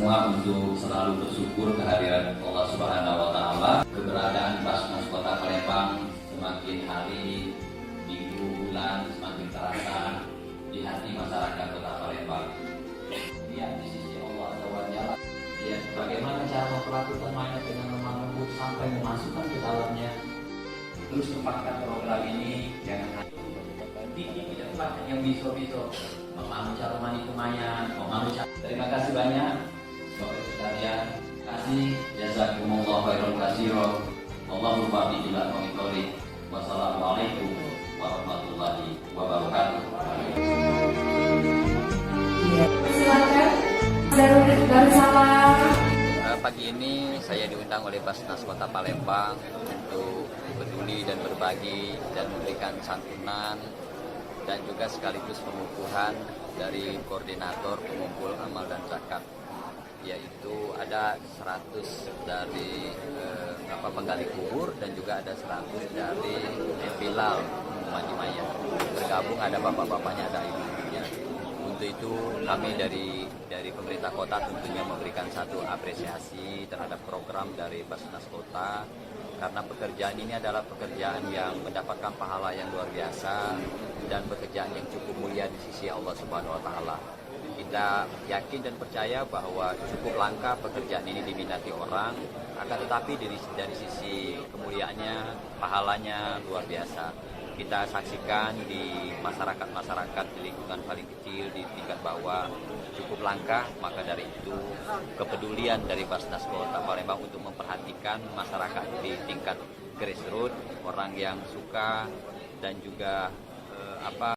semua untuk selalu bersyukur kehadiran Allah Subhanahu wa Ta'ala. Keberadaan Basnas Kota Palembang semakin hari, minggu, bulan semakin terasa di hati masyarakat Kota Palembang. Lihat di sisi Allah SWT, lihat bagaimana cara memperlakukan mayat dengan lemah lembut sampai memasukkan ke dalamnya. Terus tempatkan program ini jangan hanya di tempat yang biso-biso memanusia romani kumayan, memanusia. Terima kasih banyak Bapak Ibu sekalian. Kasih jazakumullah khairan katsira. Allahu muwaffiq ila aqwamit thoriq. Wassalamualaikum warahmatullahi wabarakatuh. Silakan Darussalam. Pagi ini saya diundang oleh Basnas Kota Palembang untuk peduli dan berbagi dan memberikan santunan dan juga sekaligus pengukuhan dari koordinator pengumpul amal dan zakat, yaitu ada 100 dari penggali kubur dan juga ada 100 dari Bilal mandi mayat. Bergabung ada bapak-bapaknya, ada ibu-ibunya. Untuk itu kami dari pemerintah kota tentunya memberikan satu apresiasi terhadap program dari Basnas Kota, karena pekerjaan ini adalah pekerjaan yang mendapatkan pahala yang luar biasa dan pekerjaan yang cukup mulia di sisi Allah Subhanahu wa Ta'ala. Kita yakin dan percaya bahwa cukup langka pekerjaan ini diminati orang, akan tetapi dari sisi kemuliaannya, pahalanya luar biasa. Kita saksikan di masyarakat di lingkungan paling kecil, di tingkat bawah cukup langka, maka dari itu kepedulian dari Basnas Kota Palembang untuk memperhatikan masyarakat di tingkat grassroots, orang yang suka dan juga